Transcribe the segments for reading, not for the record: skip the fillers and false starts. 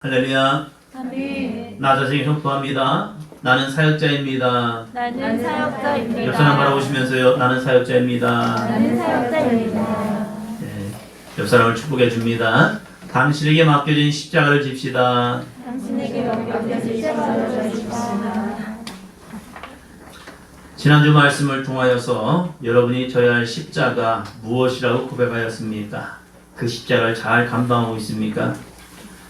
할렐루야. 아멘. 나 자신이 선포합니다. 나는 사역자입니다. 나는 사역자입니다. 옆 사람 바라보시면서요. 나는 사역자입니다. 나는 사역자입니다. 네, 옆 사람을 축복해 줍니다. 당신에게 맡겨진 십자가를 집시다. 당신에게 맡겨진 십자가를 집시다. 지난주 말씀을 통하여서 여러분이 져야 할 십자가 무엇이라고 고백하였습니까? 그 십자가를 잘 감당하고 있습니까?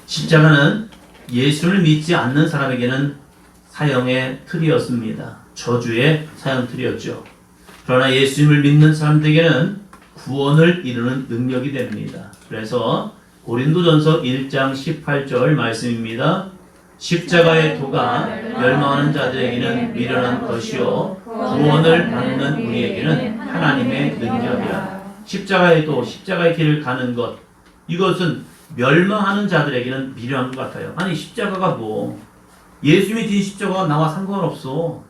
십자가는 예수를 믿지 않는 사람에게는 사형의 틀이었습니다. 저주의 사형 틀이었죠. 그러나 예수님을 믿는 사람들에게는 구원을 이루는 능력이 됩니다. 그래서 고린도전서 1장 18절 말씀입니다. 십자가의 도가 멸망하는 자들에게는 미련한 것이요 구원을 받는 우리에게는 하나님의 능력이라. 십자가의 도, 십자가의 길을 가는 것, 이것은 멸망하는 자들에게는 미련한 것 같아요. 아니 십자가가 뭐, 예수님이 진 십자가가 나와 상관없어,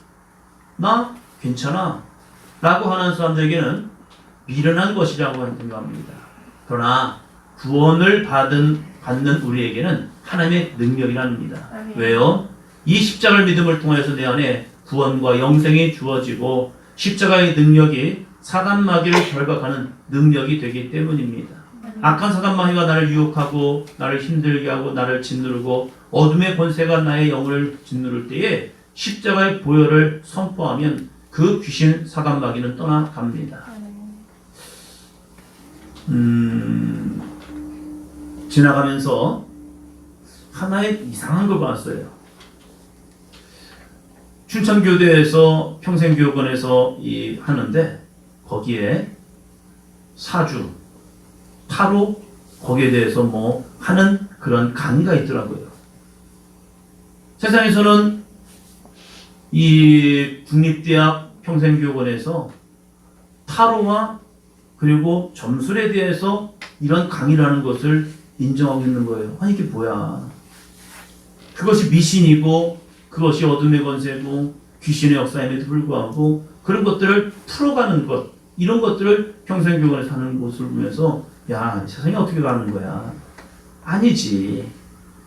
나 괜찮아 라고 하는 사람들에게는 미련한 것이라고 생각합니다. 그러나 구원을 받는 우리에게는 하나님의 능력이랍니다. 왜요? 이 십자가를 믿음을 통해서 내 안에 구원과 영생이 주어지고 십자가의 능력이 사단 마귀를 결박하는 능력이 되기 때문입니다. 악한 사단 마귀가 나를 유혹하고 나를 힘들게 하고 나를 짓누르고 어둠의 권세가 나의 영을 짓누를 때에 십자가의 보혈을 선포하면 그 귀신 사단 마귀는 떠나갑니다. 지나가면서 하나의 이상한 걸 봤어요. 춘천교대에서 평생교육원에서 하는데 거기에 사주, 타로, 거기에 대해서 뭐 하는 그런 강의가 있더라고요. 세상에서는 이 국립대학 평생교육원에서 타로와 그리고 점술에 대해서 이런 강의를 하는 것을 인정하고 있는 거예요. 아니 이게 뭐야? 그것이 미신이고 그것이 어둠의 권세고 귀신의 역사임에도 불구하고 그런 것들을 풀어가는 것, 이런 것들을 평생교육원에서 하는 것을 보면서 야, 세상이 어떻게 가는 거야? 아니지.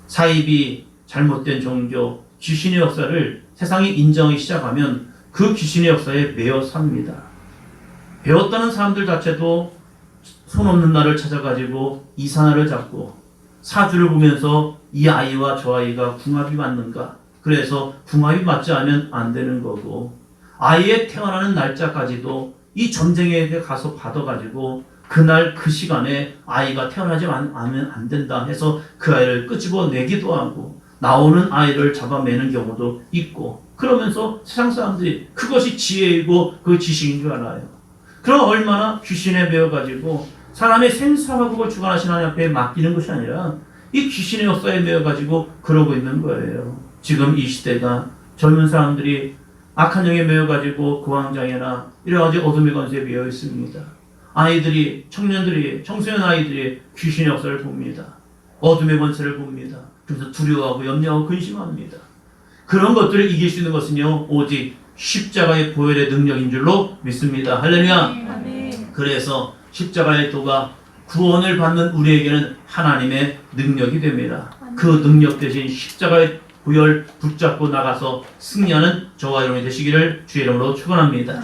사이비, 잘못된 종교, 귀신의 역사를 세상이 인정하기 시작하면 그 귀신의 역사에 매여 삽니다. 배웠다는 사람들 자체도 손 없는 날을 찾아가지고 이산화를 잡고 사주를 보면서 이 아이와 저 아이가 궁합이 맞는가? 그래서 궁합이 맞지 않으면 안 되는 거고, 아이의 태어나는 날짜까지도 이 점쟁이에게 가서 받아가지고 그날 그 시간에 아이가 태어나지 않으면 안 된다 해서 그 아이를 끄집어내기도 하고 나오는 아이를 잡아매는 경우도 있고, 그러면서 세상 사람들이 그것이 지혜이고 그 지식인 줄 알아요. 그럼 얼마나 귀신에 매여가지고 사람의 생사화복을 주관하신 하나님 앞에 맡기는 것이 아니라 이 귀신의 역사에 매여가지고 그러고 있는 거예요. 지금 이 시대가 젊은 사람들이 악한 영에 매여가지고 고황장애나 여러 가지 어둠의 권세에 매여 있습니다. 아이들이, 청년들이, 청소년 아이들이 귀신의 역사를 봅니다. 어둠의 권세를 봅니다. 그래서 두려워하고 염려하고 근심합니다. 그런 것들을 이길 수 있는 것은요, 오직 십자가의 보혈의 능력인 줄로 믿습니다. 할렐루야. 그래서 십자가의 도가 구원을 받는 우리에게는 하나님의 능력이 됩니다. 그 능력 대신 십자가의 보혈 붙잡고 나가서 승리하는 저와 여러분이 되시기를 주의 이름으로 축원합니다.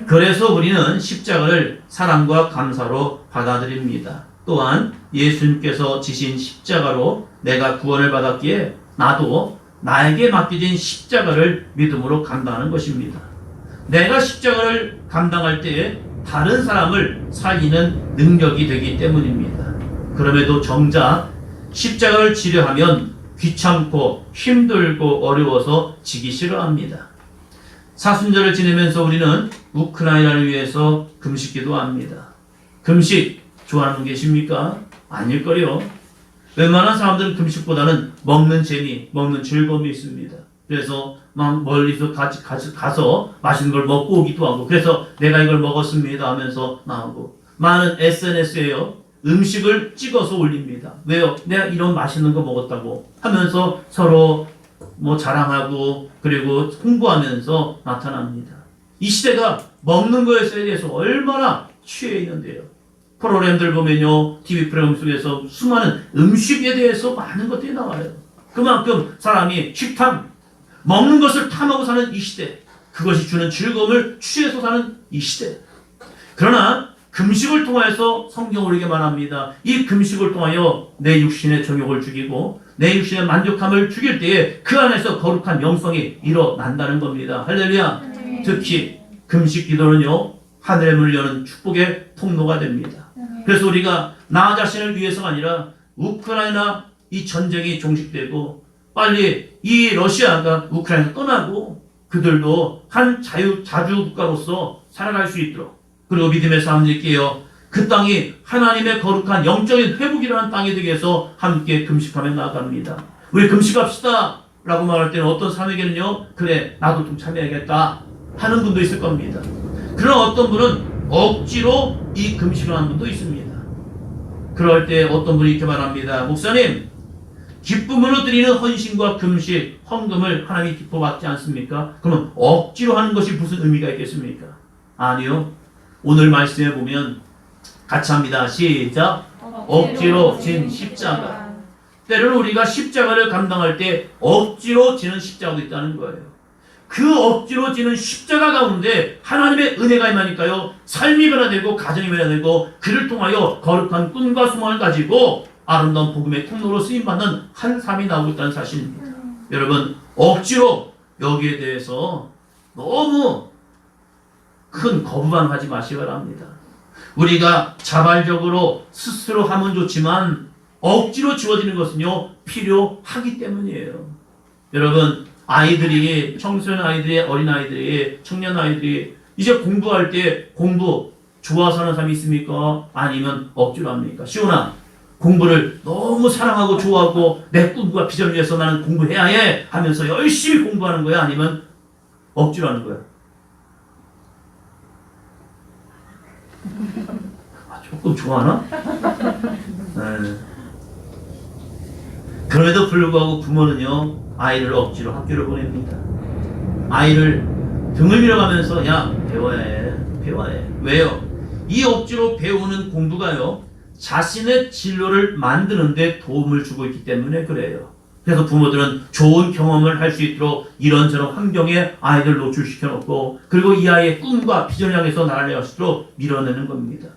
그래서 우리는 십자가를 사랑과 감사로 받아들입니다. 또한 예수님께서 지신 십자가로 내가 구원을 받았기에 나도 나에게 맡겨진 십자가를 믿음으로 감당하는 것입니다. 내가 십자가를 감당할 때에 다른 사람을 살리는 능력이 되기 때문입니다. 그럼에도 정작 십자가를 지려 하면 귀찮고 힘들고 어려워서 지기 싫어합니다. 사순절을 지내면서 우리는 우크라이나를 위해서 금식기도 합니다. 금식 좋아하는 분 계십니까? 아닐걸요. 웬만한 사람들은 금식보다는 먹는 재미, 먹는 즐거움이 있습니다. 그래서 막 멀리서 가서 맛있는 걸 먹고 오기도 하고, 그래서 내가 이걸 먹었습니다 하면서 나오고, 많은 SNS에요 음식을 찍어서 올립니다. 왜요? 내가 이런 맛있는 거 먹었다고 하면서 서로 뭐 자랑하고 그리고 홍보하면서 나타납니다. 이 시대가 먹는 거에 대해서 얼마나 취해 있는데요. 프로그램들 보면요, TV 프로그램 속에서 수많은 음식에 대해서 많은 것들이 나와요. 그만큼 사람이 식탐, 먹는 것을 탐하고 사는 이 시대, 그것이 주는 즐거움을 취해서 사는 이 시대. 그러나 금식을 통하여서 성경 우리에게 말합니다. 이 금식을 통하여 내 육신의 정욕을 죽이고 내 육신의 만족함을 죽일 때에 그 안에서 거룩한 영성이 일어난다는 겁니다. 할렐루야. 특히 금식 기도는요, 하늘의 문을 여는 축복의 통로가 됩니다. 그래서 우리가 나 자신을 위해서가 아니라 우크라이나 이 전쟁이 종식되고 빨리 이 러시아가 우크라이나 떠나고 그들도 한 자주 국가로서 살아갈 수 있도록, 그리고 믿음의 사람들께요, 그 땅이 하나님의 거룩한 영적인 회복이라는 땅이 되기 위해서 함께 금식하며 나아갑니다. 우리 금식합시다 라고 말할 때는 어떤 사람에게는요, 그래 나도 좀 참여해야겠다 하는 분도 있을 겁니다. 그러나 어떤 분은 억지로 이 금식을 하는 분도 있습니다. 그럴 때 어떤 분이 이렇게 말합니다. 목사님, 기쁨으로 드리는 헌신과 금식, 헌금을 하나님이 기뻐받지 않습니까? 그러면 억지로 하는 것이 무슨 의미가 있겠습니까? 아니요. 오늘 말씀해 보면 같이 합니다. 시작. 억지로 진 십자가. 때로는 우리가 십자가를 감당할 때 억지로 지는 십자가도 있다는 거예요. 그 억지로 지는 십자가 가운데 하나님의 은혜가 임하니까요, 삶이 변화되고 가정이 변화되고 그를 통하여 거룩한 꿈과 소망을 가지고 아름다운 복음의 통로로 쓰임받는 한 삶이 나오고 있다는 사실입니다. 여러분, 억지로 여기에 대해서 너무 큰 거부반응하지 마시기 바랍니다. 우리가 자발적으로 스스로 하면 좋지만 억지로 지워지는 것은요, 필요하기 때문이에요. 여러분, 아이들이, 청소년 아이들이, 어린 아이들이, 청년 아이들이 이제 공부할 때 공부 좋아서 하는 사람이 있습니까? 아니면 억지로 합니까? 시온아, 공부를 너무 사랑하고 좋아하고 내 꿈과 비전을 위해서 나는 공부해야 해 하면서 열심히 공부하는 거야? 아니면 억지로 하는 거야? 조금 좋아하나? 네. 그럼에도 불구하고 부모는요, 아이를 억지로 학교를 보냅니다. 아이를 등을 밀어가면서 야, 배워야 해, 배워야 해. 왜요? 이 억지로 배우는 공부가요, 자신의 진로를 만드는 데 도움을 주고 있기 때문에 그래요. 그래서 부모들은 좋은 경험을 할 수 있도록 이런저런 환경에 아이들 노출시켜 놓고, 그리고 이 아이의 꿈과 비전을 향해서 나아갈 수 있도록 밀어내는 겁니다.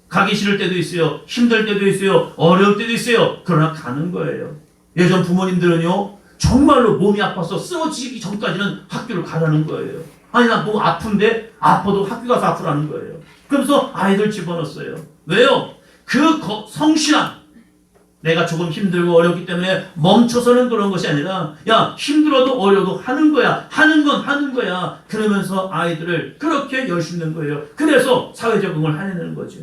가기 싫을 때도 있어요. 힘들 때도 있어요. 어려울 때도 있어요. 그러나 가는 거예요. 예전 부모님들은요, 정말로 몸이 아파서 쓰러지기 전까지는 학교를 가라는 거예요. 아니, 나 몸 아픈데 아파도 학교 가서 아프라는 거예요. 그러면서 아이들 집어넣었어요. 왜요? 그 성실함, 내가 조금 힘들고 어렵기 때문에 멈춰서는 그런 것이 아니라, 야, 힘들어도 어려도 하는 거야, 하는 건 하는 거야, 그러면서 아이들을 그렇게 열심히 는 거예요. 그래서 사회 적응을 해내는 거죠.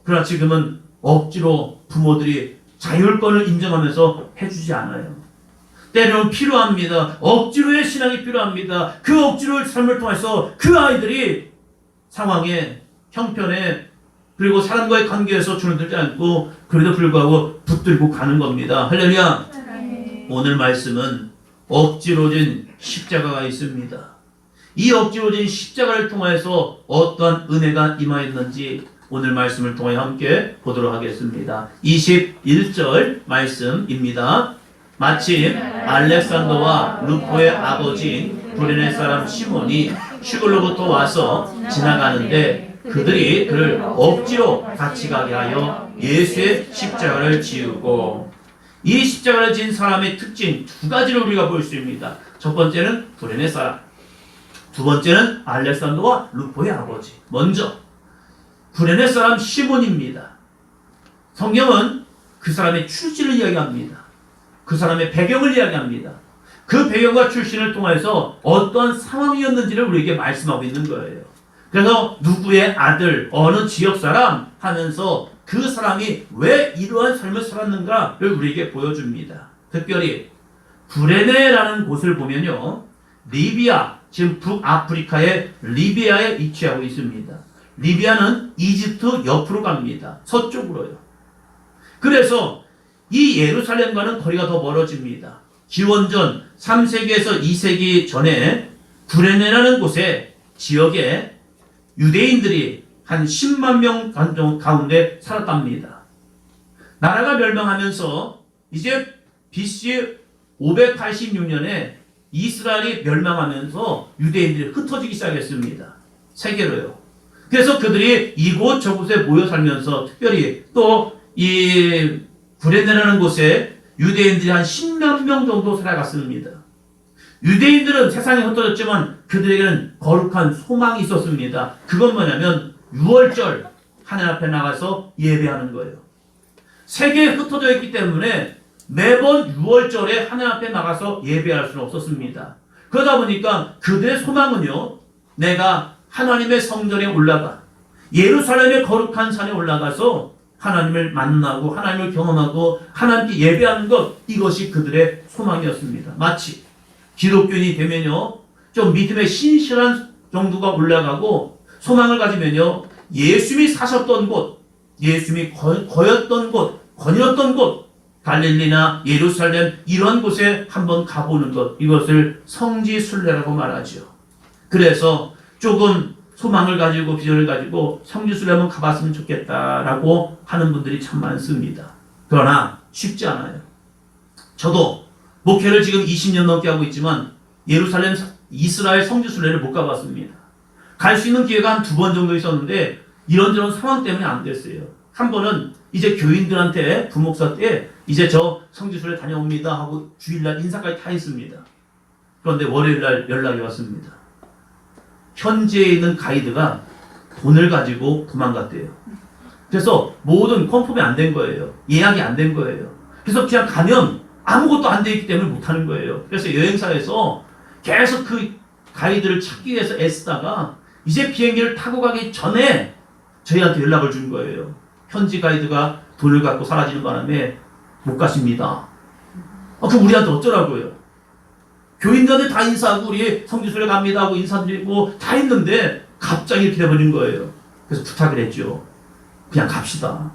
그러나 지금은 억지로 부모들이 자율권을 인정하면서 해주지 않아요. 때로는 필요합니다. 억지로의 신앙이 필요합니다. 그 억지로의 삶을 통해서 그 아이들이 상황에, 형편에, 그리고 사람과의 관계에서 주눅들지 않고 그래도 불구하고 붙들고 가는 겁니다. 할렐루야. 오늘 말씀은 억지로진 십자가가 있습니다. 이 억지로진 십자가를 통해서 어떠한 은혜가 임하였는지 오늘 말씀을 통해 함께 보도록 하겠습니다. 21절 말씀입니다. 마침 알렉산더와 루포의 아버지인 브레네 사람 시몬이 시골로부터 와서 지나가는데 그들이 그를 억지로 같이 가게 하여 예수의 십자가를 지우고, 이 십자가를 지은 사람의 특징 두 가지를 우리가 볼 수 있습니다. 첫 번째는 브레네 사람, 두 번째는 알렉산더와 루포의 아버지. 먼저 브레네 사람 시몬입니다. 성경은 그 사람의 출신을 이야기합니다. 그 사람의 배경을 이야기합니다. 그 배경과 출신을 통해서 어떠한 상황이었는지를 우리에게 말씀하고 있는 거예요. 그래서 누구의 아들, 어느 지역 사람 하면서 그 사람이 왜 이러한 삶을 살았는가를 우리에게 보여줍니다. 특별히 브레네라는 곳을 보면요, 리비아, 지금 북아프리카의 리비아에 위치하고 있습니다. 리비아는 이집트 옆으로 갑니다. 서쪽으로요. 그래서 이 예루살렘과는 거리가 더 멀어집니다. 기원전 3세기에서 2세기 전에 브레네라는 곳에, 지역에 유대인들이 한 10만 명 가운데 살았답니다. 나라가 멸망하면서 이제 BC 586년에 이스라엘이 멸망하면서 유대인들이 흩어지기 시작했습니다. 세계로요. 그래서 그들이 이곳 저곳에 모여 살면서 특별히 또 이 구레네라는 곳에 유대인들이 한 10만 명 정도 살아갔습니다. 유대인들은 세상에 흩어졌지만 그들에게는 거룩한 소망이 있었습니다. 그건 뭐냐면 6월절 하늘 앞에 나가서 예배하는 거예요. 세계에 흩어져 있기 때문에 매번 6월절에 하늘 앞에 나가서 예배할 수는 없었습니다. 그러다 보니까 그들의 소망은요, 내가 하나님의 성전에 올라가 예루살렘의 거룩한 산에 올라가서 하나님을 만나고 하나님을 경험하고 하나님께 예배하는 것, 이것이 그들의 소망이었습니다. 마치 기독교인이 되면요, 좀 믿음의 신실한 정도가 올라가고 소망을 가지면요, 예수님이 사셨던 곳, 예수님이 거였던 곳, 거닐었던 곳, 갈릴리나 예루살렘 이런 곳에 한번 가보는 것, 이것을 성지순례라고 말하죠. 그래서 조금 소망을 가지고 비전을 가지고 성지순례 한번 가봤으면 좋겠다라고 하는 분들이 참 많습니다. 그러나 쉽지 않아요. 저도 목회를 지금 20년 넘게 하고 있지만 예루살렘 이스라엘 성지순례를 못 가봤습니다. 갈 수 있는 기회가 한 2번 정도 있었는데 이런저런 상황 때문에 안 됐어요. 한 번은 이제 교인들한테 부목사 때 이제 저 성지순례 다녀옵니다 하고 주일날 인사까지 다 했습니다. 그런데 월요일날 연락이 왔습니다. 현지에 있는 가이드가 돈을 가지고 도망갔대요. 그래서 모든 컨펌이 안 된 거예요. 예약이 안 된 거예요. 그래서 그냥 가면 아무것도 안 돼 있기 때문에 못 하는 거예요. 그래서 여행사에서 계속 그 가이드를 찾기 위해서 애쓰다가 이제 비행기를 타고 가기 전에 저희한테 연락을 준 거예요. 현지 가이드가 돈을 갖고 사라지는 바람에 못 가십니다. 그럼 우리한테 어쩌라고요? 교인들한테 다 인사하고 우리 성지순례 갑니다 하고 인사드리고 다 했는데 갑자기 이렇게 돼버린 거예요. 그래서 부탁을 했죠. 그냥 갑시다.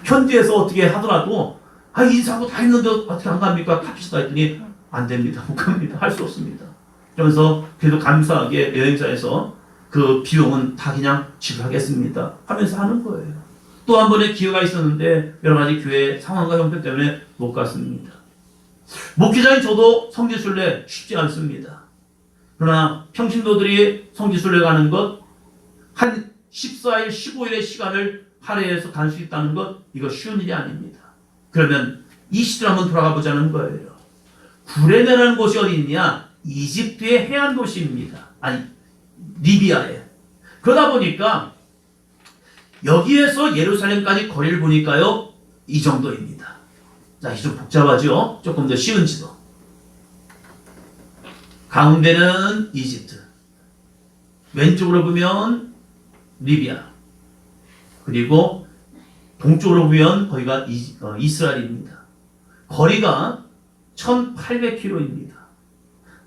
현지에서 어떻게 하더라도 인사하고 다 했는데 어떻게 안 갑니까? 갑시다 했더니 안 됩니다. 못 갑니다. 할 수 없습니다. 그러면서 그래도 감사하게 여행사에서 그 비용은 다 그냥 지불하겠습니다 하면서 하는 거예요. 또 한 번의 기회가 있었는데 여러 가지 교회 상황과 형편 때문에 못 갔습니다. 목회자인 저도 성지순례 쉽지 않습니다. 그러나 평신도들이 성지순례 가는 것, 한 14일, 15일의 시간을 할애해서 갈 수 있다는 것, 이거 쉬운 일이 아닙니다. 그러면 이 시대로 한번 돌아가 보자는 거예요. 구레네라는 곳이 어디 있냐? 이집트의 해안 도시입니다. 아니, 리비아에. 그러다 보니까 여기에서 예루살렘까지 거리를 보니까요, 이 정도입니다. 자, 이게 좀 복잡하죠? 조금 더 쉬운 지도. 가운데는 이집트. 왼쪽으로 보면 리비아. 그리고 동쪽으로 보면 거기가 이스라엘입니다. 거리가 1800km입니다.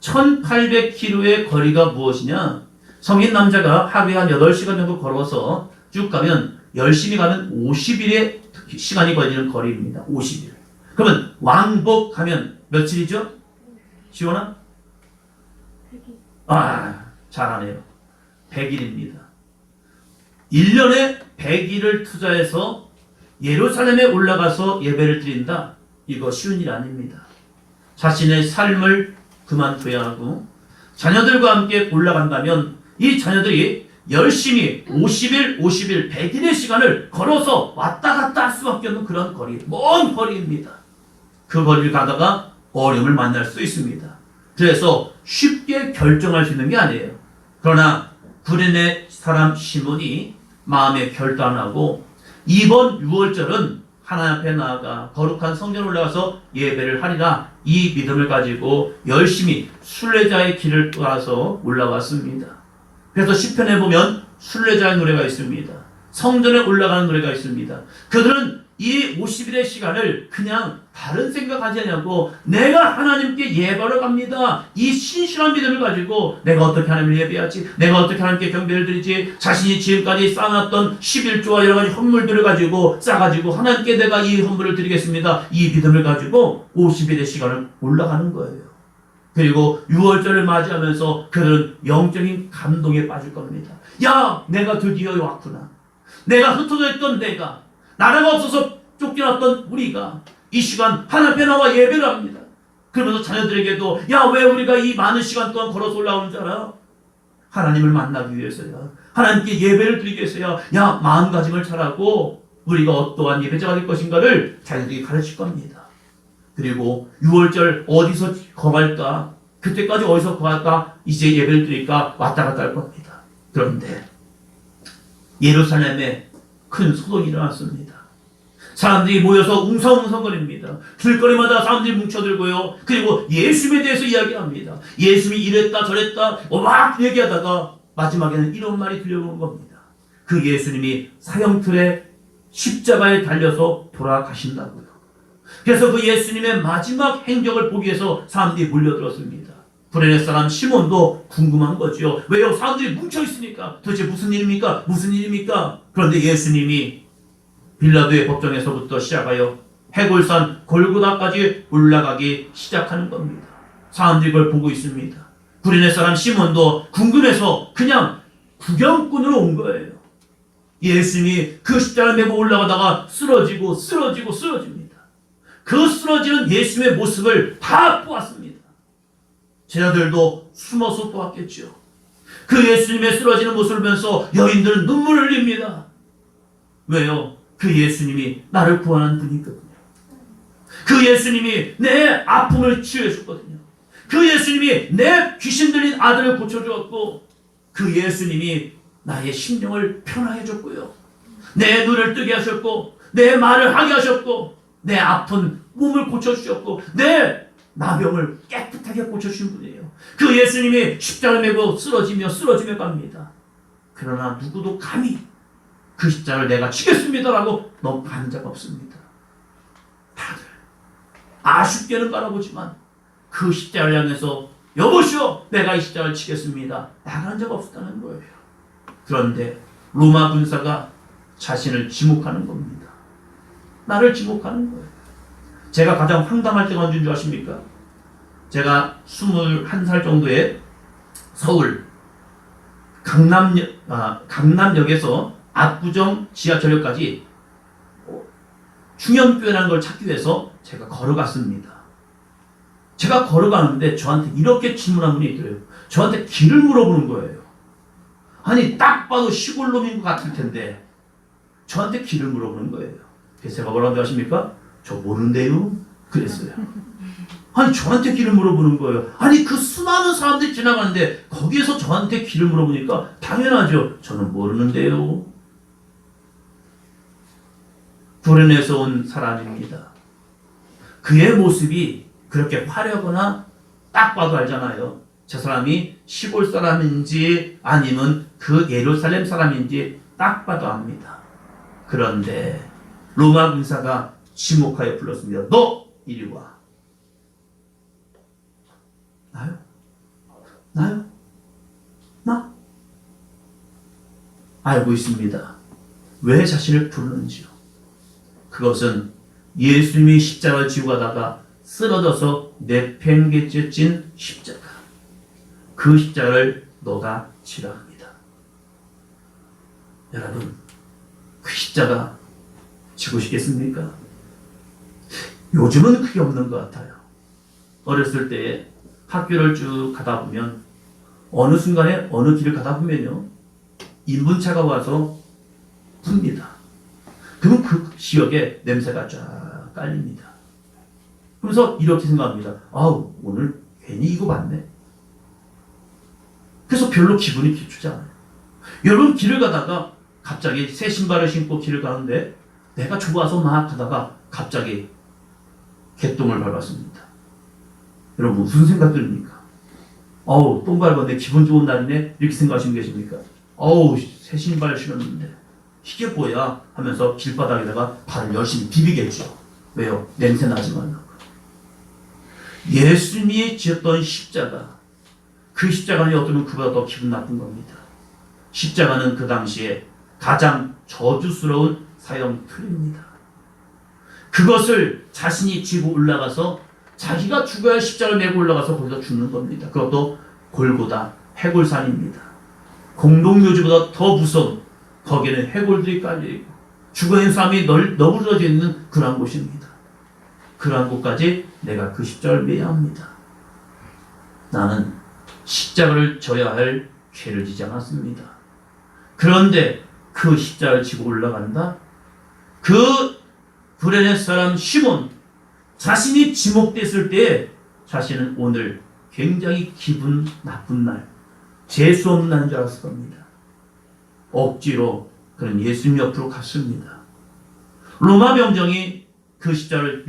1800km의 거리가 무엇이냐? 성인 남자가 하루에 한 8시간 정도 걸어서 쭉 가면 열심히 가면 50일의 시간이 걸리는 거리입니다. 50일. 그러면 왕복하면 며칠이죠? 시원아? 잘하네요. 100일입니다. 1년에 100일을 투자해서 예루살렘에 올라가서 예배를 드린다. 이거 쉬운 일 아닙니다. 자신의 삶을 그만둬야 하고 자녀들과 함께 올라간다면 이 자녀들이 열심히 50일, 100일의 시간을 걸어서 왔다 갔다 할 수밖에 없는 그런 거리, 먼 거리입니다. 그 거리를 가다가 어려움을 만날 수 있습니다. 그래서 쉽게 결정할 수 있는 게 아니에요. 그러나 구레네 사람 시몬이 마음에 결단하고 이번 6월절은 하나님 앞에 나아가 거룩한 성전에 올라가서 예배를 하리라, 이 믿음을 가지고 열심히 순례자의 길을 따라서 올라왔습니다. 그래서 시편에 보면 순례자의 노래가 있습니다. 성전에 올라가는 노래가 있습니다. 그들은 이 50일의 시간을 그냥 다른 생각하지 않냐고, 내가 하나님께 예배하러 갑니다. 이 신실한 믿음을 가지고 내가 어떻게 하나님을 예배하지, 내가 어떻게 하나님께 경배를 드리지, 자신이 지금까지 쌓아놨던 11조와 여러 가지 헌물들을 가지고 쌓아가지고 하나님께 내가 이 헌물을 드리겠습니다. 이 믿음을 가지고 50일의 시간을 올라가는 거예요. 그리고 6월절을 맞이하면서 그들은 영적인 감동에 빠질 겁니다. 야, 내가 드디어 왔구나. 내가 흩어져 있던 내가, 나라가 없어서 쫓겨났던 우리가 이 시간 하나님 앞에 나와 예배를 합니다. 그러면서 자녀들에게도 야, 왜 우리가 이 많은 시간 동안 걸어서 올라오는 줄 알아? 하나님을 만나기 위해서야. 하나님께 예배를 드리기 위해서야. 야, 마음가짐을 잘하고 우리가 어떠한 예배자가 될 것인가를 자녀들에게 가르칠 겁니다. 그리고 6월절 어디서 거할까? 그때까지 어디서 거할까? 이제 예배를 드리니까 왔다 갔다 할 겁니다. 그런데 예루살렘에 큰 소동이 일어났습니다. 사람들이 모여서 웅성웅성거립니다. 길거리마다 사람들이 뭉쳐들고요. 그리고 예수님에 대해서 이야기합니다. 예수님이 이랬다 저랬다 막 얘기하다가 마지막에는 이런 말이 들려오는 겁니다. 그 예수님이 사형틀에 십자가에 달려서 돌아가신다고요. 그래서 그 예수님의 마지막 행적을 보기 위해서 사람들이 몰려들었습니다. 구레네 사람 시몬도 궁금한 거죠. 왜요? 사람들이 뭉쳐있으니까. 도대체 무슨 일입니까? 무슨 일입니까? 그런데 예수님이 빌라도의 법정에서부터 시작하여 해골산 골고다까지 올라가기 시작하는 겁니다. 사람들이 그걸 보고 있습니다. 구레네 사람 시몬도 궁금해서 그냥 구경꾼으로 온 거예요. 예수님이 그 십자가를 메고 올라가다가 쓰러집니다. 그 쓰러지는 예수님의 모습을 다 보았습니다. 제자들도 숨어서 보았겠죠. 그 예수님의 쓰러지는 모습을 보면서 여인들은 눈물을 흘립니다. 왜요? 그 예수님이 나를 구하는 분이거든요. 그 예수님이 내 아픔을 치유해 줬거든요. 그 예수님이 내 귀신 들린 아들을 고쳐주었고, 그 예수님이 나의 심령을 편하게 줬고요. 내 눈을 뜨게 하셨고, 내 말을 하게 하셨고, 내 아픈 몸을 고쳐주셨고, 내 나병을 깨끗하게 고쳐주신 분이에요. 그 예수님이 십자가를 메고 쓰러지며 갑니다. 그러나 누구도 감히 그 십자가를 내가 치겠습니다라고 넘어가는 자가 없습니다. 다들 아쉽게는 바라보지만 그 십자가를 향해서 여보시오, 내가 이 십자가를 치겠습니다, 나가는 자가 없었다는 거예요. 그런데 로마 군사가 자신을 지목하는 겁니다. 나를 지목하는 거예요. 제가 가장 황당할 때가 언제인 줄 아십니까? 제가 21살 정도에 서울 강남역에서 압구정 지하철역까지 충현교회라는 걸 찾기 위해서 제가 걸어갔습니다. 제가 걸어가는데 저한테 이렇게 질문한 분이 있더래요. 저한테 길을 물어보는 거예요. 아니, 딱 봐도 시골놈인 것 같을 텐데 저한테 길을 물어보는 거예요. 그래서 제가 뭐라고 하십니까? 저 모르는데요? 그랬어요. 아니, 저한테 길을 물어보는 거예요. 아니, 그 수많은 사람들이 지나가는데 거기에서 저한테 길을 물어보니까 당연하죠. 저는 모르는데요. 구레네에서 온 사람입니다. 그의 모습이 그렇게 화려하거나 딱 봐도 알잖아요. 저 사람이 시골 사람인지 아니면 그 예루살렘 사람인지 딱 봐도 압니다. 그런데 로마 군사가 지목하여 불렀습니다. 너 이리 와. 나요? 나요? 나? 알고 있습니다. 왜 자신을 부르는지요. 그것은 예수님이 십자가를 지고 가다가 쓰러져서 내팽개쳐 찐 십자가. 그 십자가를 너가 지라 합니다. 여러분, 그 십자가 지고 싶겠습니까? 요즘은 그게 없는 것 같아요. 어렸을 때에 학교를 쭉 가다 보면 어느 순간에 어느 길을 가다 보면요, 인분차가 와서 붑니다. 그러면 그 지역에 냄새가 쫙 깔립니다. 그래서 이렇게 생각합니다. 아우, 오늘 괜히 이거 봤네. 그래서 별로 기분이 기쁘지 않아요. 여러분, 길을 가다가 갑자기 새 신발을 신고 길을 가는데 내가 좋아서 막 가다가 갑자기 개똥을 밟았습니다. 여러분, 무슨 생각 들입니까? 어우, 똥 밟았네, 기분 좋은 날이네, 이렇게 생각하시는 계십니까? 어우, 새 신발 신었는데 이게 뭐야 하면서 길바닥에다가 발을 열심히 비비겠죠. 왜요? 냄새 나지 말라고. 예수님이 지었던 십자가, 그 십자가는 어쩌면 그보다 더 기분 나쁜 겁니다. 십자가는 그 당시에 가장 저주스러운 사형틀입니다. 그것을 자신이 지고 올라가서 자기가 죽어야 십자가를 메고 올라가서 거기서 죽는 겁니다. 그것도 골고다 해골산입니다. 공동묘지보다 더 무서운, 거기에는 해골들이 깔려있고 죽어있는 사람이 너부러져 있는 그러한 곳입니다. 그러한 곳까지 내가 그 십자가를 매야 합니다. 나는 십자가를 져야 할 죄를 지지 않았습니다. 그런데 그 십자가를 지고 올라간다? 그 구레네 사람 시몬, 자신이 지목됐을 때 자신은 오늘 굉장히 기분 나쁜 날, 재수 없는 날인 줄 알았을 겁니다. 억지로 그는 예수님 옆으로 갔습니다. 로마 병정이 그 십자가를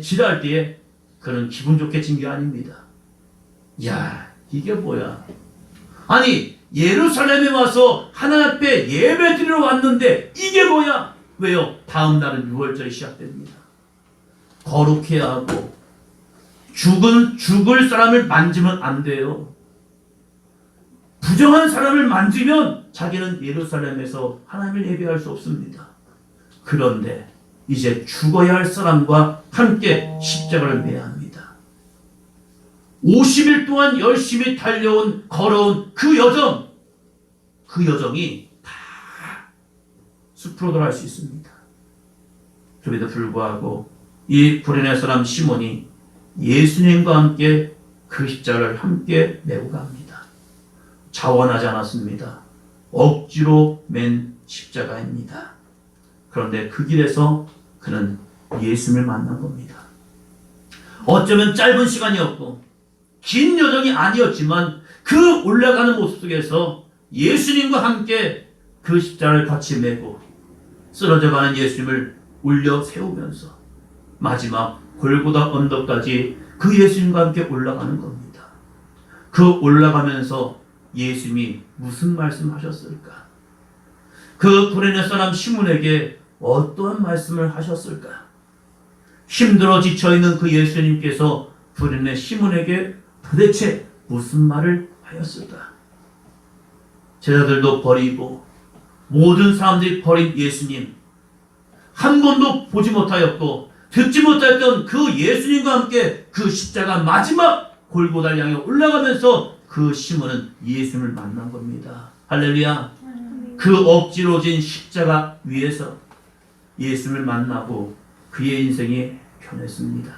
지라 할 때에 그는 기분 좋게 진 게 아닙니다. 야, 이게 뭐야? 아니, 예루살렘에 와서 하나님 앞에 예배 드리러 왔는데 이게 뭐야? 왜요? 다음 날은 6월절이 시작됩니다. 거룩해야 하고 죽을 사람을 만지면 안 돼요. 부정한 사람을 만지면 자기는 예루살렘에서 하나님을 예배할 수 없습니다. 그런데 이제 죽어야 할 사람과 함께 십자가를 매야 합니다. 50일 동안 열심히 걸어온 그 여정이 다 숲으로 돌아갈 수 있습니다. 그럼에도 불구하고 이 구레네 사람 시몬이 예수님과 함께 그 십자가를 함께 메고 갑니다. 자원하지 않았습니다. 억지로 맨 십자가입니다. 그런데 그 길에서 그는 예수님을 만난 겁니다. 어쩌면 짧은 시간이었고 긴 여정이 아니었지만 그 올라가는 모습 속에서 예수님과 함께 그 십자가를 같이 메고 쓰러져가는 예수님을 올려 세우면서 마지막 골고다 언덕까지 그 예수님과 함께 올라가는 겁니다. 그 올라가면서 예수님이 무슨 말씀하셨을까? 그 구레네 사람 시몬에게 어떠한 말씀을 하셨을까? 힘들어 지쳐있는 그 예수님께서 구레네 시몬에게 도대체 무슨 말을 하였을까? 제자들도 버리고 모든 사람들이 버린 예수님, 한 번도 보지 못하였고 듣지 못했던 그 예수님과 함께 그 십자가 마지막 골고다를 향해 올라가면서 그 시몬은 예수님을 만난 겁니다. 할렐루야. 그 억지로 진 십자가 위에서 예수님을 만나고 그의 인생이 변했습니다.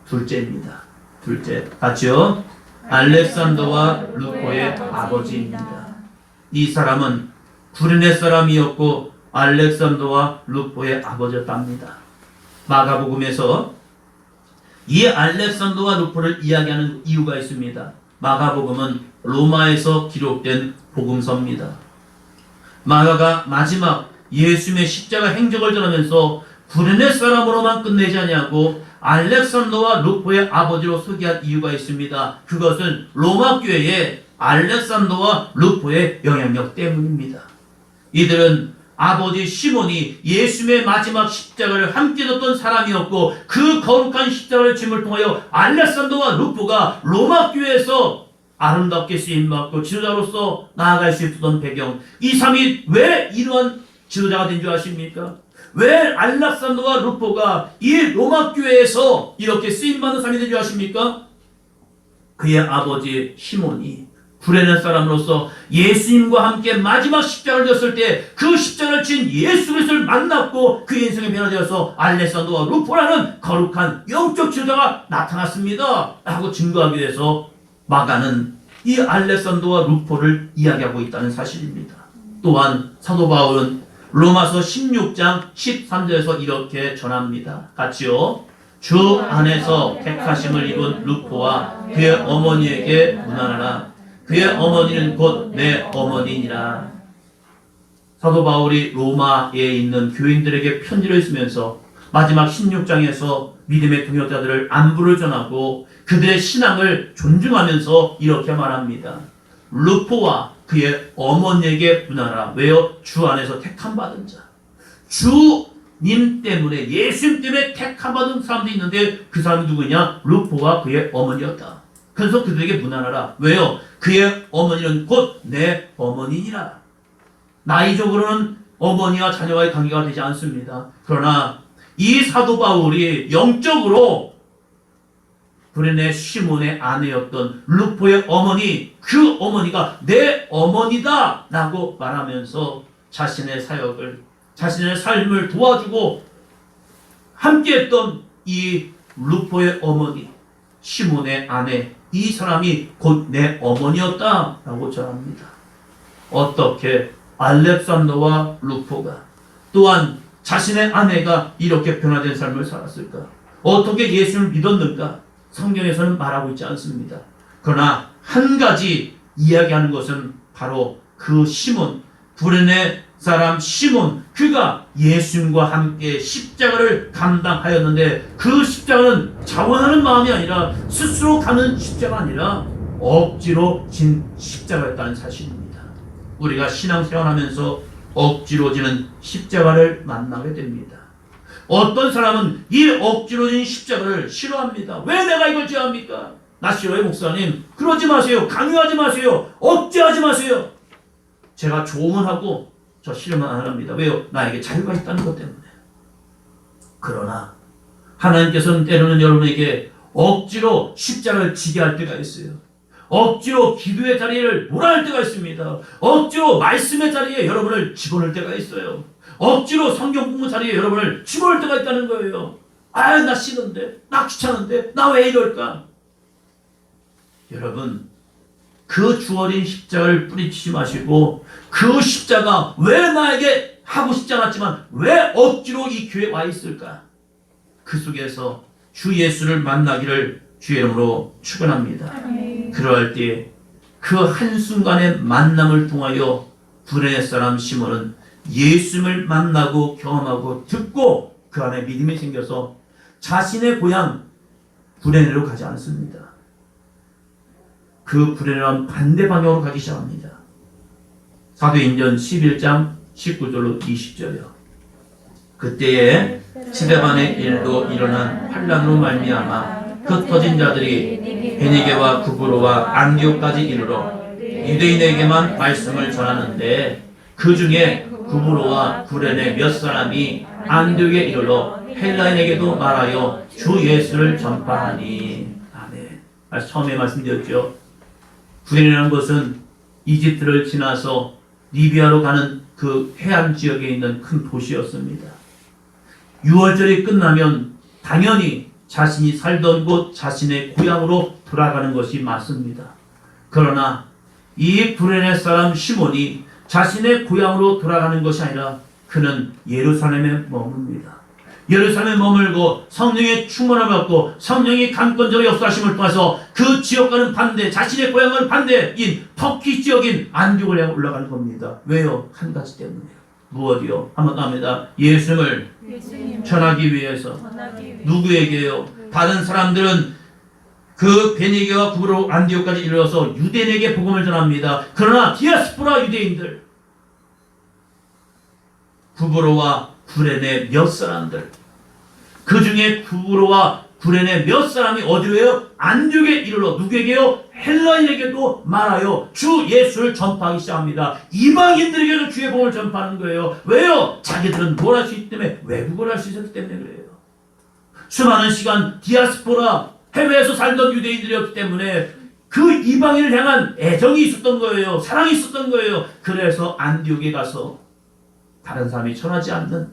둘째입니다. 둘째, 같이요. 알렉산더와 루포의 아버지입니다. 이 사람은 구레네 사람이었고 알렉산더와 루포의 아버지였답니다. 마가복음에서 이 알렉산더와 루포를 이야기하는 이유가 있습니다. 마가복음은 로마에서 기록된 복음서입니다. 마가가 마지막 예수님의 십자가 행적을 전하면서 구레네 사람으로만 끝내지 아니하고 알렉산더와 루포의 아버지로 소개한 이유가 있습니다. 그것은 로마 교회의 알렉산더와 루포의 영향력 때문입니다. 이들은 아버지 시몬이 예수님의 마지막 십자가를 함께 졌던 사람이었고 그 거룩한 십자가를 짐을 통하여 알렉산더와 루포가 로마 교회에서 아름답게 쓰임받고 지도자로서 나아갈 수 있었던 배경, 이 사람이 왜 이러한 지도자가 된 줄 아십니까? 왜 알렉산더와 루포가 이 로마 교회에서 이렇게 쓰임받는 사람이 된 줄 아십니까? 그의 아버지 시몬이 구레네 사람으로서 예수님과 함께 마지막 십자가를 졌을 때 그 십자가를 진 예수 그리스도를 만났고 그의 인생이 변화되어서 알렉산더와 루포라는 거룩한 영적 지도자가 나타났습니다 라고 증거하기 위해서 마가는 이 알렉산더와 루포를 이야기하고 있다는 사실입니다. 또한 사도 바울은 로마서 16장 13절에서 이렇게 전합니다. 같이요. 주 안에서 택하심을 입은 루포와 그의 어머니에게 문안하라. 그의 어머니는 곧 내 어머니니라. 사도 바울이 로마에 있는 교인들에게 편지를 쓰면서 마지막 16장에서 믿음의 동역자들을 안부를 전하고 그들의 신앙을 존중하면서 이렇게 말합니다. 루포와 그의 어머니에게 문하라. 왜요? 주 안에서 택함받은 자. 주님 때문에, 예수님 때문에 택함받은 사람도 있는데 그 사람이 누구냐? 루포와 그의 어머니였다. 그래서 그들에게 문안하라. 왜요? 그의 어머니는 곧 내 어머니니라. 나이적으로는 어머니와 자녀와의 관계가 되지 않습니다. 그러나 이 사도 바울이 영적으로 구레네 시몬의 아내였던 루포의 어머니, 그 어머니가 내 어머니다 라고 말하면서 자신의 사역을, 자신의 삶을 도와주고 함께했던 이 루포의 어머니, 시몬의 아내, 이 사람이 곧 내 어머니였다 라고 전합니다. 어떻게 알렉산더와 루포가 또한 자신의 아내가 이렇게 변화된 삶을 살았을까? 어떻게 예수를 믿었는가? 성경에서는 말하고 있지 않습니다. 그러나 한 가지 이야기하는 것은 바로 그 시몬, 구레네 사람 시몬, 그가 예수님과 함께 십자가를 감당하였는데 그 십자가는 자원하는 마음이 아니라 스스로 가는 십자가 아니라 억지로 진 십자가였다는 사실입니다. 우리가 신앙생활하면서 억지로 지는 십자가를 만나게 됩니다. 어떤 사람은 이 억지로 진 십자가를 싫어합니다. 왜 내가 이걸 져야 합니까? 나 싫어요, 목사님. 그러지 마세요. 강요하지 마세요. 억제하지 마세요. 제가 조언하고 저 싫으면 안 합니다. 왜요? 나에게 자유가 있다는 것 때문에. 그러나 하나님께서는 때로는 여러분에게 억지로 십자가를 지게 할 때가 있어요. 억지로 기도의 자리를 몰아낼 때가 있습니다. 억지로 말씀의 자리에 여러분을 집어넣을 때가 있어요. 억지로 성경 공부 자리에 여러분을 집어넣을 때가 있다는 거예요. 아, 나 싫은데, 나 귀찮은데, 나 왜 이럴까? 여러분, 그 주어진 십자가를 뿌리치지 마시고 그 십자가 왜 나에게 하고 싶지 않았지만 왜 억지로 이 교회에 와 있을까? 그 속에서 주 예수를 만나기를 주의 이름으로 축원합니다. 그럴 때 그 한순간의 만남을 통하여 구레네 사람 시몬은 예수님을 만나고 경험하고 듣고 그 안에 믿음이 생겨서 자신의 고향 구레네로 가지 않습니다. 그 구레네와는 반대 방향으로 가기 시작합니다. 사도행전 11장 19절로 20절이요. 그때에 스데반의 일도 일어난 환난으로 말미암아 흩어진 자들이 베니게와 구브로와 안디옥까지 이르러 유대인에게만 말씀을 전하는데 그 중에 구브로와 구레네 몇 사람이 안디옥에 이르러 헬라인에게도 말하여 주 예수를 전파하니. 아멘. 처음에 말씀드렸죠. 구레네라는 것은 이집트를 지나서 리비아로 가는 그 해안 지역에 있는 큰 도시였습니다. 6월절이 끝나면 당연히 자신이 살던 곳, 자신의 고향으로 돌아가는 것이 맞습니다. 그러나 이 구레네 사람 시몬이 자신의 고향으로 돌아가는 것이 아니라 그는 예루살렘에 머뭅니다. 예루살렘에 머물고 성령의 충만을 받고 성령이 강권적으로 역사하심을 통해서 그 지역과는 반대, 자신의 고향과는 반대인 터키 지역인 안디옥을 향해 올라가는 겁니다. 왜요? 한 가지 때문에요. 무엇이요? 한번 합니다. 예수님을 전하기 위해서. 누구에게요? 다른 사람들은 그 베니게와 구브로 안디옥까지 이르러서 유대인에게 복음을 전합니다. 그러나 디아스포라 유대인들, 구브로와 구레네 몇 사람들, 그 중에 구브로와 구레네 몇 사람이 어디로 해요? 안디옥에 이르러 누구에게요? 헬라인에게도 말하여 주 예수를 전파하기 시작합니다. 이방인들에게도 주의 복음을 전파하는 거예요. 왜요? 자기들은 뭘 할 수 있기 때문에, 외국어를 할 수 있었기 때문에 그래요. 수많은 시간 디아스포라, 해외에서 살던 유대인들이었기 때문에 그 이방인을 향한 애정이 있었던 거예요. 사랑이 있었던 거예요. 그래서 안디옥에 가서 다른 사람이 전하지 않는,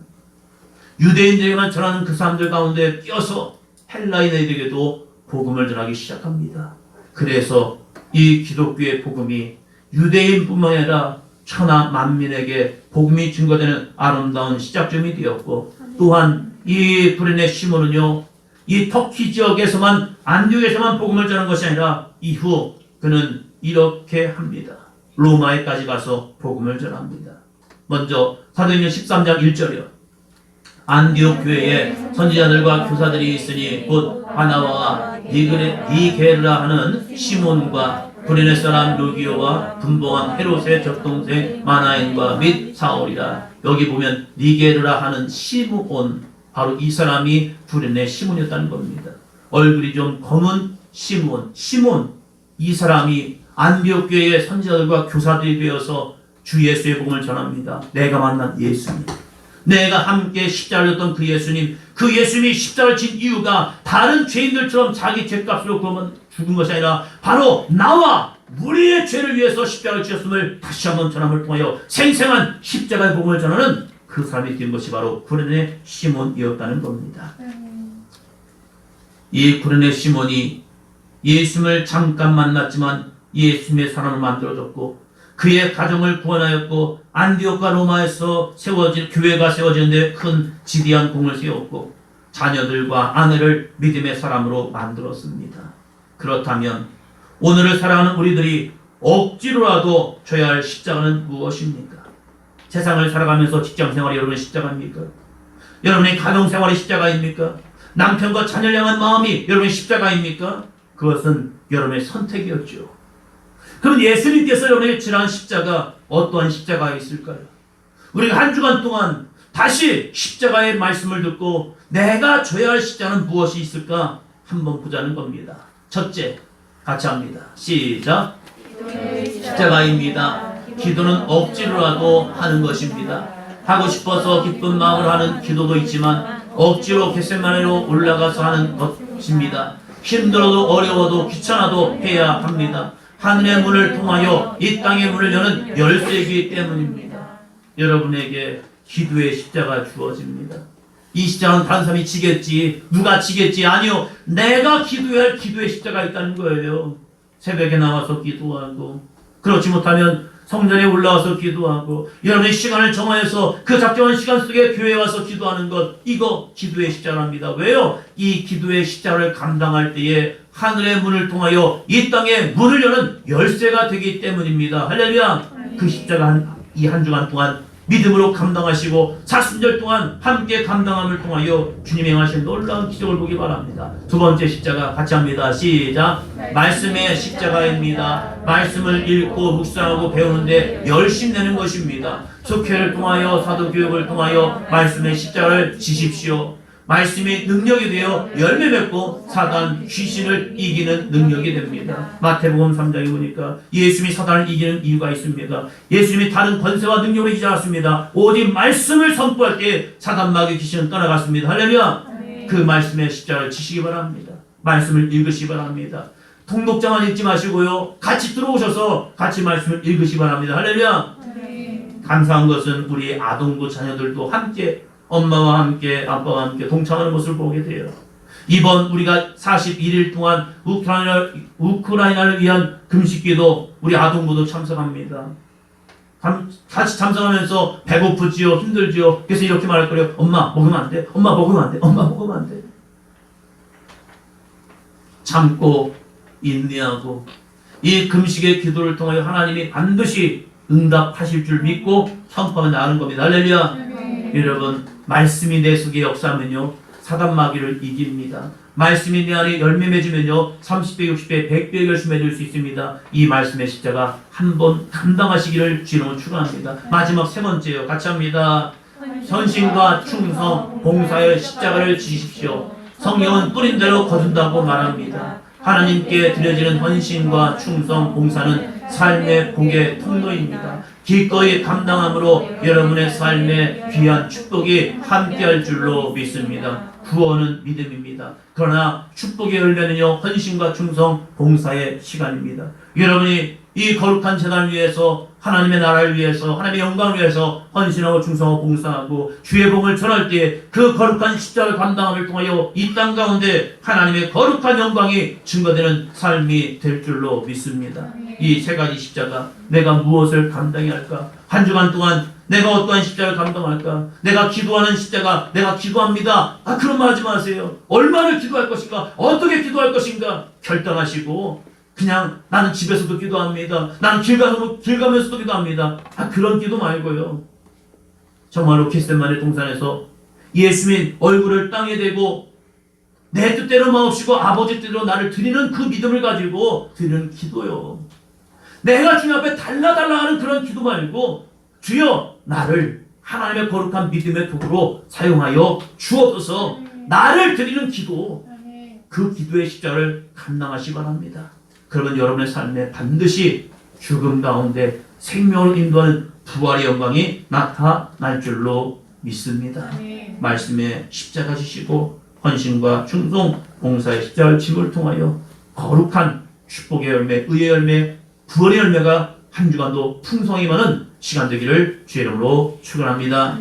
유대인들에게만 전하는 그 사람들 가운데 끼어서 헬라인에게도 복음을 전하기 시작합니다. 그래서 이 기독교의 복음이 유대인뿐만 아니라 천하 만민에게 복음이 증거되는 아름다운 시작점이 되었고, 또한 이 구레네 시몬은요, 이 터키 지역에서만, 안디옥에서만 복음을 전하는 것이 아니라 이후 그는 이렇게 합니다. 로마에까지 가서 복음을 전합니다. 먼저 사도행전 13장 1절이요. 안디옥 교회에 선지자들과 교사들이 있으니 곧 바나바와 니게르라 하는 시몬과 구레네 사람 루기오와 분봉한 헤롯의 적동생 마나엔과 및 사울이라. 여기 보면 니게르라 하는 시므온, 바로 이 사람이 구레네 시몬이었다는 겁니다. 얼굴이 좀 검은 시몬, 이 사람이 안디옥 교회의 선지자들과 교사들이 되어서 주 예수의 복음을 전합니다. 내가 만난 예수님, 내가 함께 십자가를 졌던 그 예수님, 그 예수님이 십자가를 진 이유가 다른 죄인들처럼 자기 죄값으로 그러면 죽은 것이 아니라 바로 나와 우리의 죄를 위해서 십자가를 지었음을 다시 한번 전함을 통하여 생생한 십자가의 복음을 전하는 그 사람이 된 것이 바로 구레네 시몬이었다는 겁니다. 이 구레네 시몬이 예수님을 잠깐 만났지만 예수님의 사람을 만들어줬고 그의 가정을 구원하였고 안디옥과 로마에서 세워진 교회가 세워지는데 큰 지대한 공을 세웠고 자녀들과 아내를 믿음의 사람으로 만들었습니다. 그렇다면 오늘을 살아가는 우리들이 억지로라도 져야 할 십자가는 무엇입니까? 세상을 살아가면서 직장생활이 여러분의 십자가입니까? 여러분의 가정생활이 십자가입니까? 남편과 자녀를 향한 마음이 여러분의 십자가입니까? 그것은 여러분의 선택이었죠. 그럼 예수님께서 여러분에게 지난 십자가 어떠한 십자가가 있을까요? 우리가 한 주간 동안 다시 십자가의 말씀을 듣고 내가 져야 할 십자가는 무엇이 있을까 한번 보자는 겁니다. 첫째, 같이 합니다. 시작. 십자가입니다. 기도는 억지로라도 하는 것입니다. 하고 싶어서 기쁜 마음으로 하는 기도도 있지만 억지로 겟세마네로 올라가서 하는 것입니다. 힘들어도 어려워도 귀찮아도 해야 합니다. 하늘의 문을 통하여 이 땅의 문을 여는 열쇠이기 때문입니다. 여러분에게 기도의 십자가 주어집니다. 이 십자가는 다른 사람이 지겠지, 누가 지겠지, 아니요, 내가 기도해야 할 기도의 십자가 있다는 거예요. 새벽에 나와서 기도하고, 그렇지 못하면 성전에 올라와서 기도하고, 여러분의 시간을 정하여서 그 작정한 시간 속에 교회에 와서 기도하는 것, 이거 기도의 십자가입니다. 왜요? 이 기도의 십자가를 감당할 때에 하늘의 문을 통하여 이 땅의 문을 여는 열쇠가 되기 때문입니다. 할렐루야! 그 십자가 이 한 주간 동안 믿음으로 감당하시고 사순절 동안 함께 감당함을 통하여 주님이 행하신 놀라운 기적을 보기 바랍니다. 두 번째 십자가 같이 합니다. 시작. 말씀의 십자가입니다. 말씀을 읽고 묵상하고 배우는데 열심 내는 것입니다. 속회를 통하여 사도교육을 통하여 말씀의 십자가를 지십시오. 말씀이 능력이 되어 열매 맺고 사단 귀신을 이기는 능력이 됩니다. 마태복음 3장에 보니까 예수님이 사단을 이기는 이유가 있습니다. 예수님이 다른 권세와 능력을 이기지 않았습니다. 오직 말씀을 선포할 때 사단 마귀 귀신은 떠나갔습니다. 할렐루야. 그 말씀의 십자가를 지시기 바랍니다. 말씀을 읽으시기 바랍니다. 통독자만 읽지 마시고요, 같이 들어오셔서 같이 말씀을 읽으시기 바랍니다. 할렐루야. 감사한 것은 우리 아동부 자녀들도 함께 엄마와 함께 아빠와 함께 동참하는 모습을 보게 돼요. 이번 우리가 41일 동안 우크라이나를 위한 금식기도 우리 아동부도 참석합니다. 같이 참석하면서 배고프지요, 힘들지요. 그래서 이렇게 말할 거예요. 엄마 먹으면 안 돼. 엄마 먹으면 안 돼. 엄마 먹으면 안 돼. 참고 인내하고 이 금식의 기도를 통하여 하나님이 반드시 응답하실 줄 믿고 선포하며 나가는 겁니다. 할렐루야. 여러분, 말씀이 내 속에 역사하면요 사단 마귀를 이깁니다. 말씀이 내 안에 열매 맺으면요 30배, 60배, 100배 열심히 맺을 수 있습니다. 이 말씀의 십자가 한번 감당하시기를 주님은 축원합니다. 마지막 세 번째요. 같이 합니다. 헌신과 충성, 봉사의 십자가를 지십시오. 성경은 뿌린 대로 거둔다고 말합니다. 하나님께 드려지는 헌신과 충성, 봉사는 삶의 복의 통로입니다. 기꺼이 감당함으로 여러분의 삶에 귀한 축복이 함께할 줄로 믿습니다. 구원은 믿음입니다. 그러나 축복의 열매는요 헌신과 충성, 봉사의 시간입니다. 여러분이 이 거룩한 재단을 위해서, 하나님의 나라를 위해서, 하나님의 영광을 위해서 헌신하고 충성하고 봉사하고 주의 복을 전할 때 그 거룩한 십자가를 감당함을 통하여 이 땅 가운데 하나님의 거룩한 영광이 증거되는 삶이 될 줄로 믿습니다. 이 세 가지 십자가, 내가 무엇을 감당해야 할까? 한 주간 동안 내가 어떠한 십자가를 감당할까? 내가 기도하는 십자가, 내가 기도합니다. 그런 말 하지 마세요. 얼마를 기도할 것인가? 어떻게 기도할 것인가? 결단하시고 그냥 나는 집에서도 기도합니다. 나는 길 가면서도 기도합니다. 그런 기도 말고요. 정말로 겟세마네 동산에서 예수님 얼굴을 땅에 대고 내 뜻대로 마옵시고 아버지 뜻대로 나를 드리는 그 믿음을 가지고 드리는 기도요. 내가 주님 앞에 달라달라 하는 그런 기도 말고 주여 나를 하나님의 거룩한 믿음의 도구로 사용하여 주옵소서, 나를 드리는 기도, 그 기도의 십자가를 감당하시기 바랍니다. 그러면 여러분의 삶에 반드시 죽음 가운데 생명을 인도하는 부활의 영광이 나타날 줄로 믿습니다. 말씀에 십자가 지시고 헌신과 충성, 봉사의 십자가를 짐을 통하여 거룩한 축복의 열매, 의의 열매, 부활의 열매가 한 주간도 풍성히 많은 시간 되기를 주의 이름으로 축원합니다.